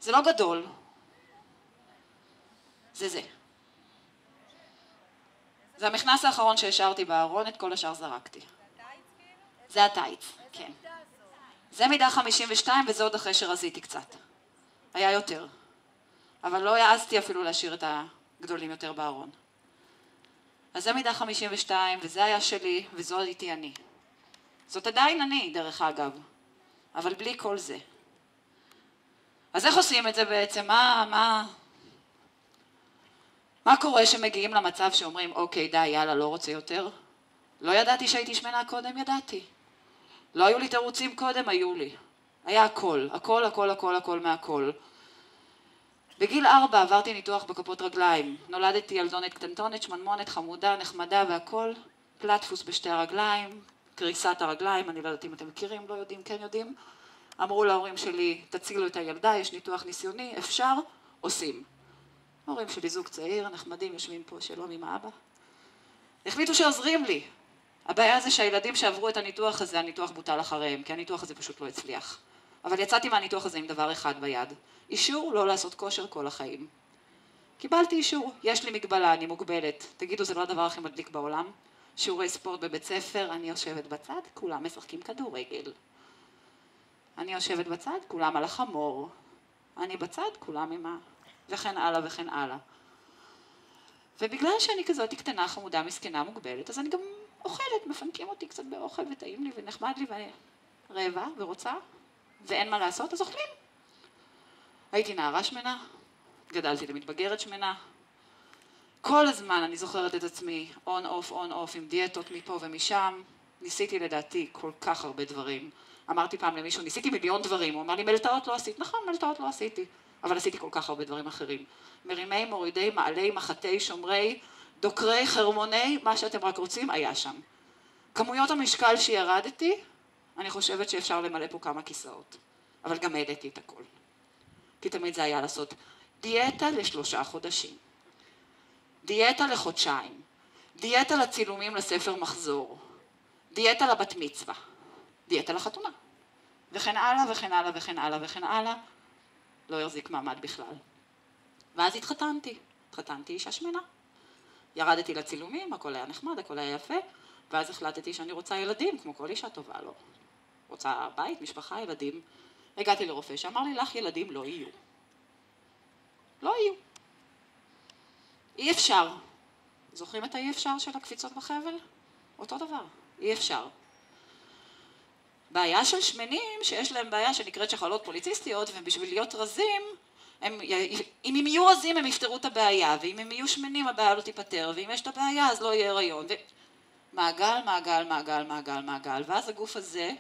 זה לא גדול. זה. זה המכנס האחרון שהשארתי בארון, את כל השאר זרקתי. זה הטייץ, כן. זה מידה 52 וזה עוד אחרי שרזיתי קצת. היה יותר. אבל לא העזתי אפילו להשאיר את הגדולים יותר בארון. אז זה מידה 52 וזה היה שלי וזו הייתי אני. זאת עדיין אני, דרך אגב. אבל בלי כל זה. אז איך עושים את זה בעצם? מה קורה שמגיעים למצב שאומרים, אוקיי, די, יאללה, לא רוצה יותר? לא ידעתי שהייתי שמנה קודם, ידעתי. לא היו לי תירוצים קודם, היו לי. היה הכל, הכל מהכל. בגיל 4 עברתי ניתוח בכפות רגליים. נולדתי ילדונת קטנטונת, שמנמונת, חמודה, נחמדה והכל. פלטפוס בשתי הרגליים, קריסת הרגליים, אני לא יודעת אם אתם מכירים, לא יודעים, כן יודעים. אמרו להורים שלי, תצילו את הילדה, יש ניתוח ניסיוני, אפשר, עושים. ההורים שלי זוג צעיר, נחמדים, יושבים פה, שלום עם האבא. החליטו שעוזרים לי. הבעיה זה שהילדים שעברו את הניתוח הזה, הניתוח בוטל אחריהם, כי הניתוח הזה פשוט לא הצליח. אבל יצאתי מהניתוח הזה עם דבר אחד ביד. אישור לא לעשות כושר כל החיים. קיבלתי אישור, יש לי מגבלה, אני מוגבלת. תגידו, זה לא הדבר הכי מדליק בעולם? שיעורי ספורט בבית ספר, אני יושבת בצד, כולם משחקים כדורגל. אני יושבת בצד, כולם על החמור. אני בצד, כולם עם וכן הלאה וכן הלאה. ובגלל שאני כזאת קטנה, חמודה, מסכנה, מוגבלת, אז אני גם אוכלת, מפנקים אותי קצת באוכל וטעים לי ונחמד לי ואני רעבה ורוצה ואין מה לעשות, אז אוכלים. הייתי נערה שמנה, גדלתי למתבגרת שמנה. כל הזמן אני זוכרת את עצמי און אוף עם דיאטות מפה ומשם. ניסיתי לדעתי כל כך הרבה דברים. אמרתי פעם למישהו, ניסיתי מיליון דברים, הוא אמר לי, מלטעות לא עשית. נכון, מלטעות לא עשיתי, אבל עשיתי כל כך הרבה דברים אחרים. מרימי, מורידי, מעלי, מחתי, שומרי, דוקרי, חרמוני, מה שאתם רק רוצים, היה שם. כמויות המשקל שירדתי, אני חושבת שאפשר למלא פה כמה כיסאות. אבל גם העליתי את הכל. כי תמיד זה היה לעשות דיאטה ל3 חודשים. דיאטה לחודשיים. דיאטה לצילומים לספר מחזור. דיאטה לבת מצווה. דיאטה לחתונה. וכן הלאה וכן הלאה וכן הלאה וכן הלאה. לא יחזיק מעמד בכלל. ואז התחתנתי אישה שמנה. ירדתי לצילומים, הכל היה נחמד, הכל היה יפה, ואז החלטתי שאני רוצה ילדים, כמו כל אישה טובה, לא. רוצה בית, משפחה, ילדים. הגעתי לרופא שאמר לי, לך ילדים לא יהיו. לא יהיו. אי אפשר. זוכרים את האי אפשר של הקפיצות בחבל? אותו דבר, אי אפשר. בעיה של שמנים, שיש להם בעיה שנקראת שחלות פוליציסטיות, ובשביל להיות רזים, אם הם יהיו רזים הם יפתרו את הבעיה, ואם הם יהיו שמנים הבעיה לא תיפטר, ואם יש את הבעיה אז לא יהיה הריון. מעגל, מעגל, מעגל, מעגל, מעגל, ואז הגוף הזה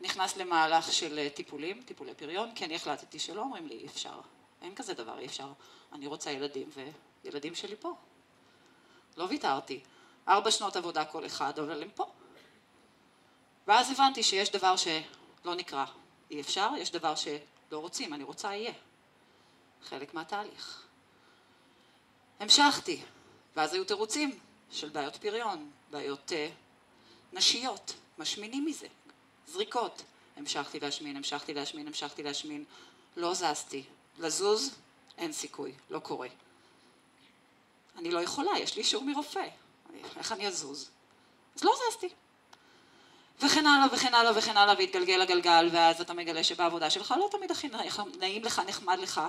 נכנס למהלך של טיפולי פריון, כי אני החלטתי שלא אומרים לי אי אפשר. אין כזה דבר, אי אפשר. אני רוצה ילדים, וילדים שלי פה. לא ויתרתי. 4 שנות עבודה כל אחד, אבל הם פה. ואז הבנתי שיש דבר שלא נקרא אי אפשר, יש דבר שלא רוצים, אני רוצה יהיה. חלק מהתהליך. המשכתי, ואז היו תירוצים של בעיות פריון, בעיות נשיות, משמינים מזה, זריקות. המשכתי להשמין, לא זזתי. לזוז, אין סיכוי, לא קורה. אני לא יכולה, יש לי אישור מרופא. איך אני אזוז? אז לא זזתי. וכן הלאה וכן הלאה וכן הלאה, והתגלגל הגלגל, ואז אתה מגלה שבעבודה שלך לא תמיד הכי נעים לך, נחמד לך.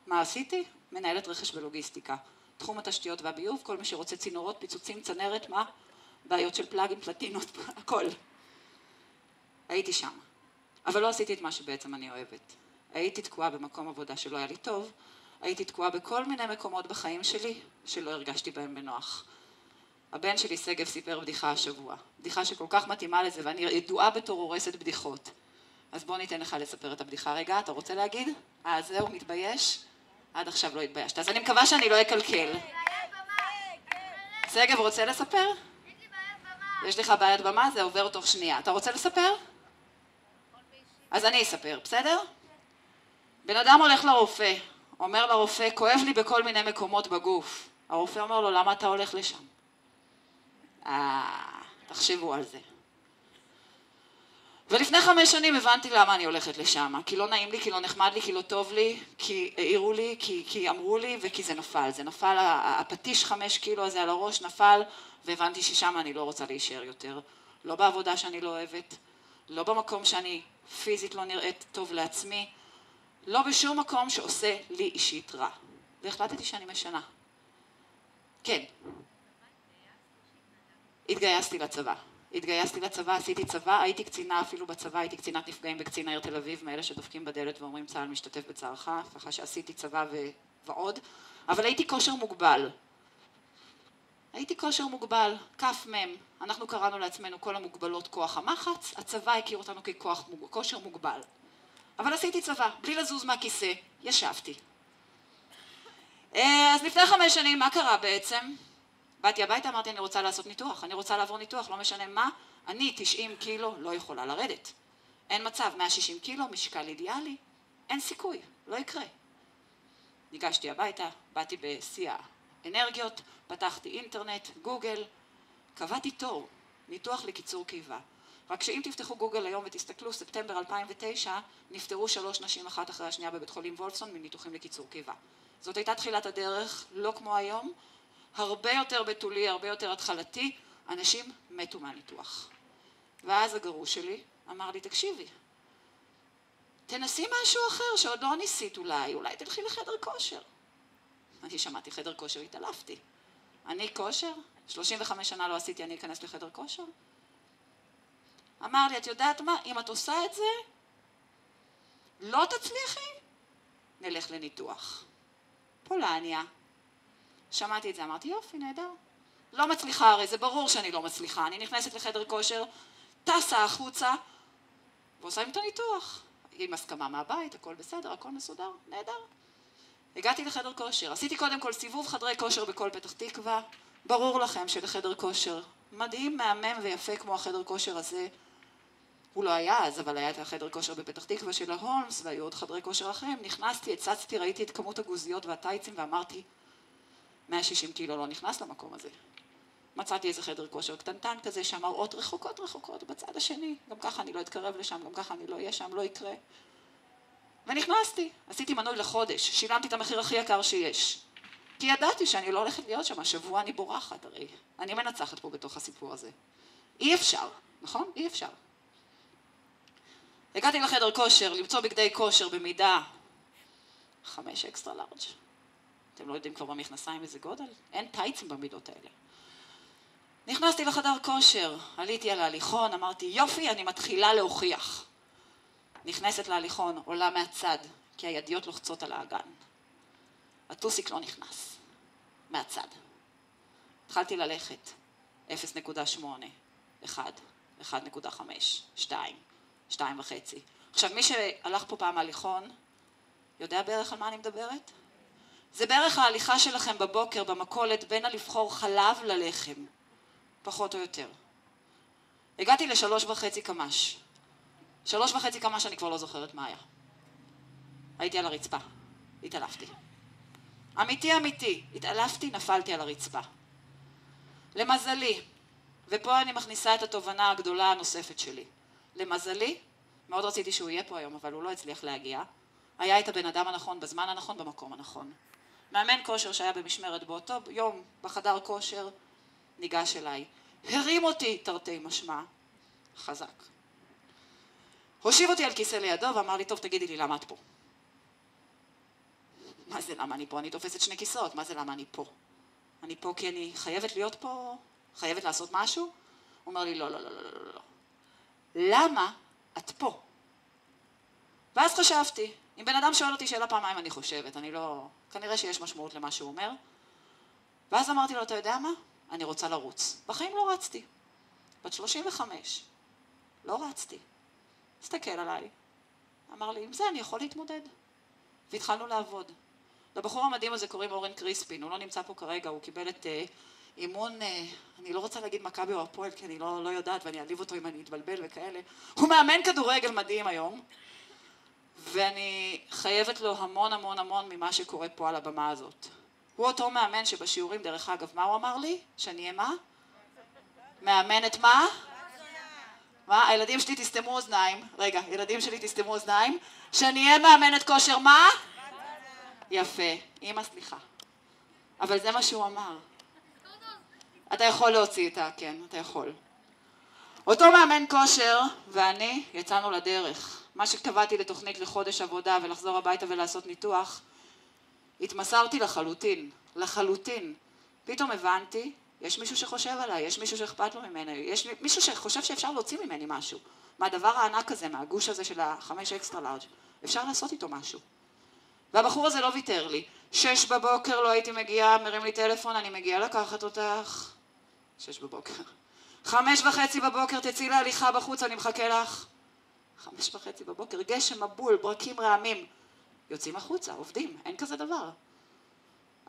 מה עשיתי? מנהלת רכש ולוגיסטיקה. תחום התשתיות והביוב, כל מי שרוצה צינורות, פיצוצים, צנרת, מה? בעיות של פלאגים, פלטינות, הכל. הייתי שם. אבל לא עשיתי את מה שבעצם אני אוהבת. הייתי תקועה במקום עבודה שלא היה לי טוב, הייתי תקועה בכל מיני מקומות בחיים שלי שלא הרגשתי בהם בנוח. הבן שלי סגב סיפר בדיחה השבוע, בדיחה שכל כך מתאימה לזה, ואני ידועה בתור הורסת בדיחות. אז בוא ניתן לך לספר את הבדיחה רגע, אתה רוצה להגיד? זהו, מתבייש? עד עכשיו לא התביישת, אז אני מקווה שאני לא אקלקל. סגב, רוצה לספר? יש לך בעיית במה, זה עובר תוך שנייה. אתה רוצה לספר? אז אני אספר, בסדר? בן אדם הולך לרופא, אומר לרופא, כואב לי בכל מיני מקומות בגוף. הרופא אומר לו, למה אתה הולך לשם? תחשבו על זה. ולפני 5 שנים הבנתי למה אני הולכת לשם, כי לא נעים לי, כי לא נחמד לי, כי לא טוב לי, כי העירו לי, כי אמרו לי, וכי זה נפל. זה נפל, הפטיש 5 קילו הזה על הראש נפל, והבנתי ששם אני לא רוצה להישאר יותר. לא בעבודה שאני לא אוהבת, לא במקום שאני פיזית לא נראית טוב לעצמי, לא בשום מקום שעושה לי אישית רע. והחלטתי שאני משנה. כן. התגייסתי לצבא, עשיתי צבא, הייתי קצינה אפילו בצבא, הייתי קצינת נפגעים בקצין העיר תל אביב, מאלה שדופקים בדלת ואומרים צה"ל משתתף בצערך, ככה שעשיתי צבא ועוד, אבל הייתי כושר מוגבל. כף מם, אנחנו קראנו לעצמנו כל המוגבלות כוח המחץ, הצבא הכיר אותנו ככושר מוגבל. אבל עשיתי צבא, בלי לזוז מהכיסא, ישבתי. אז לפני 5 שנים, מה קרה בעצם? באתי הביתה, אמרתי, אני רוצה לעשות ניתוח, אני רוצה לעבור ניתוח, לא משנה מה, אני 90 קילו לא יכולה לרדת. אין מצב, 160 קילו, משקל אידיאלי, אין סיכוי, לא יקרה. ניגשתי הביתה, באתי בשיא האנרגיות, פתחתי אינטרנט, גוגל, קבעתי תור, ניתוח לקיצור קיבה. רק שאם תפתחו גוגל היום ותסתכלו, ספטמבר 2009, נפטרו 3 נשים אחת אחרי השנייה בבית חולים וולפסון מניתוחים לקיצור קיבה. זאת הייתה תחילת הדרך, לא כמו היום, הרבה יותר בתולי, הרבה יותר התחלתי, אנשים מתו מהניתוח. ואז הגרוש שלי אמר לי, תקשיבי, תנסי משהו אחר שעוד לא ניסית אולי תלכי לחדר כושר. אני שמעתי חדר כושר, התעלפתי. אני כושר? 35 שנה לא עשיתי, אני אכנס לחדר כושר? אמר לי, את יודעת מה, אם את עושה את זה, לא תצליחי, נלך לניתוח. פולניה. שמעתי את זה, אמרתי, יופי, נהדר. לא מצליחה, הרי זה ברור שאני לא מצליחה. אני נכנסת לחדר כושר, טסה החוצה, ועושה עם את הניתוח. עם הסכמה מהבית, הכל בסדר, הכל מסודר, נהדר. הגעתי לחדר כושר, עשיתי קודם כל סיבוב חדרי כושר בכל פתח תקווה. ברור לכם שלחדר כושר מדהים, מהמם ויפה כמו החדר כושר הזה. הוא לא היה אז, אבל היה את החדר כושר בפתח תקווה של ההולמס, והיו עוד חדרי כושר אחרים. נכנסתי, הצצתי, ראיתי את כמות הגוזיות והטייצים ואמרתי, 160 קילו לא נכנס למקום הזה. מצאתי איזה חדר כושר קטנטן כזה, שהמראות רחוקות בצד השני. גם ככה אני לא אתקרב לשם, גם ככה אני לא אהיה שם, לא יקרה. ונכנסתי, עשיתי מנוי לחודש, שילמתי את המחיר הכי יקר שיש. כי ידעתי שאני לא הולכת להיות שם, השבוע אני בורחת הרי. אני מנצחת פה בתוך הסיפור הזה. אי אפשר, נכון? אי אפשר. הגעתי לחדר כושר, למצוא בגדי כושר במידה 5 אקסטרה לארג'. אתם לא יודעים כבר במכנסיים איזה גודל? אין טייצים במידות האלה. נכנסתי לחדר כושר, עליתי על ההליכון, אמרתי, יופי, אני מתחילה להוכיח. נכנסת להליכון, עולה מהצד, כי הידיות לוחצות על האגן. הטוסיק לא נכנס, מהצד. התחלתי ללכת, 0.8, 1, 1.5, 2, 2.5. עכשיו, מי שהלך פה פעם הליכון, יודע בערך על מה אני מדברת? זה בערך ההליכה שלכם בבוקר, במכולת, בין הלבחור חלב ללחם. פחות או יותר. הגעתי ל3.5 קמ"ש. 3.5 קמ"ש אני כבר לא זוכרת מה היה. הייתי על הרצפה. התעלפתי. אמיתי. התעלפתי, נפלתי על הרצפה. למזלי, ופה אני מכניסה את התובנה הגדולה הנוספת שלי. למזלי, מאוד רציתי שהוא יהיה פה היום, אבל הוא לא הצליח להגיע. היה את הבן אדם הנכון, בזמן הנכון, במקום הנכון. מאמן כושר שהיה במשמרת באותו יום, בחדר כושר, ניגש אליי. הרים אותי, תרתי משמע, חזק. הושיב אותי על כיסא לידו ואמר לי, טוב, תגידי לי, למה את פה? מה זה למה אני פה? אני תופסת 2 כיסאות, מה זה למה אני פה? אני פה כי אני חייבת להיות פה, חייבת לעשות משהו? הוא אומר לי, לא. למה את פה? ואז חשבתי, אם בן אדם שואל אותי שאלה פעמיים אני חושבת, אני לא, כנראה שיש משמעות למה שהוא אומר. ואז אמרתי לו, אתה יודע מה? אני רוצה לרוץ. בחיים לא רצתי. בת 35. לא רצתי. הסתכל עליי. אמר לי, עם זה אני יכול להתמודד. והתחלנו לעבוד. לבחור המדהים הזה קוראים אורן קריספין, הוא לא נמצא פה כרגע, הוא קיבל את אימון, אני לא רוצה להגיד מכבי או הפועל, כי אני לא יודעת, ואני אעליב אותו אם אני אתבלבל וכאלה. הוא מאמן כדורגל מדהים היום, ואני חייבת לו המון ממה שקורה פה על הבמה הזאת. הוא אותו מאמן שבשיעורים, דרך אגב, מה הוא אמר לי? שאני אהיה מה? מאמנת מה? מה? הילדים שלי תסתמו אוזניים. רגע, ילדים שלי תסתמו אוזניים. שאני אהיה מאמנת כושר, מה? יפה. אמא, סליחה. אבל זה מה שהוא אמר. אתה יכול להוציא את כן, אתה יכול. אותו מאמן כושר ואני יצאנו לדרך. מה שקבעתי לתוכנית לחודש עבודה ולחזור הביתה ולעשות ניתוח, התמסרתי לחלוטין. פתאום הבנתי, יש מישהו שחושב עליי, יש מישהו שאכפת לו ממני, יש מישהו שחושב שאפשר להוציא ממני משהו. מהדבר הענק הזה, מהגוש הזה של ה5 אקסטרה לארג', אפשר לעשות איתו משהו. והבחור הזה לא ויתר לי. 6 בבוקר לא הייתי מגיעה, מרים לי טלפון, אני מגיעה לקחת אותך. 6 בבוקר. 5:30 בבוקר, תצאי להליכה בחוץ, אני מחכה לך. 5:30 בבוקר, גשם, מבול, ברקים רעמים. יוצאים החוצה, עובדים, אין כזה דבר.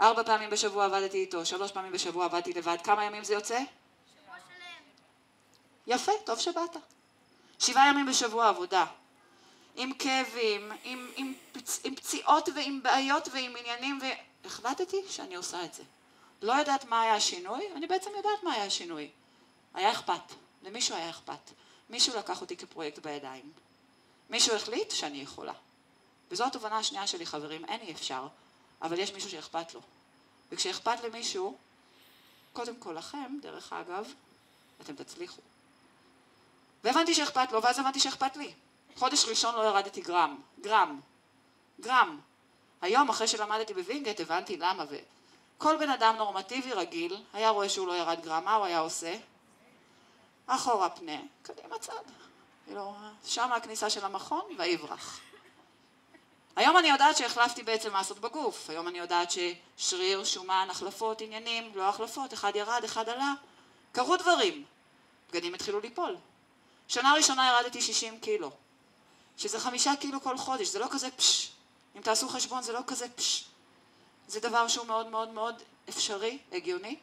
4 פעמים בשבוע עבדתי איתו, 3 פעמים בשבוע עבדתי לבד. כמה ימים זה יוצא? שבוע שלם. יפה, טוב שבאת. 7 ימים בשבוע עבודה. עם כאבים, עם פציעות ועם בעיות ועם עניינים, והחלטתי שאני עושה את זה. לא יודעת מה היה השינוי, אני בעצם יודעת מה היה השינוי. היה אכפת, למישהו היה אכפת. מישהו לקח אותי כפרויקט בידיים. מישהו החליט שאני יכולה. וזו התובנה השנייה שלי, חברים, אין אי אפשר, אבל יש מישהו שאכפת לו. וכשאכפת למישהו, קודם כל לכם, דרך אגב, אתם תצליחו. והבנתי שאכפת לו, ואז הבנתי שאכפת לי. חודש ראשון לא ירדתי גרם. היום, אחרי שלמדתי בווינגייט, הבנתי למה כל בן אדם נורמטיבי רגיל, היה רואה שהוא לא ירד גרם, מה הוא היה עושה? אחורה פנה, קדימה צד. שם הכניסה של המכון והיברח. היום אני יודעת שהחלפתי בעצם לעשות בגוף. היום אני יודעת ששריר, שומן, החלפות, עניינים, לא החלפות, אחד ירד, אחד עלה. קרו דברים. בגדים התחילו ליפול. שנה ראשונה ירדתי 60 קילו. שזה 5 קילו כל חודש, זה לא כזה פש. אם תעשו חשבון זה לא כזה פש. זה דבר שהוא מאוד מאוד מאוד אפשרי, הגיוני.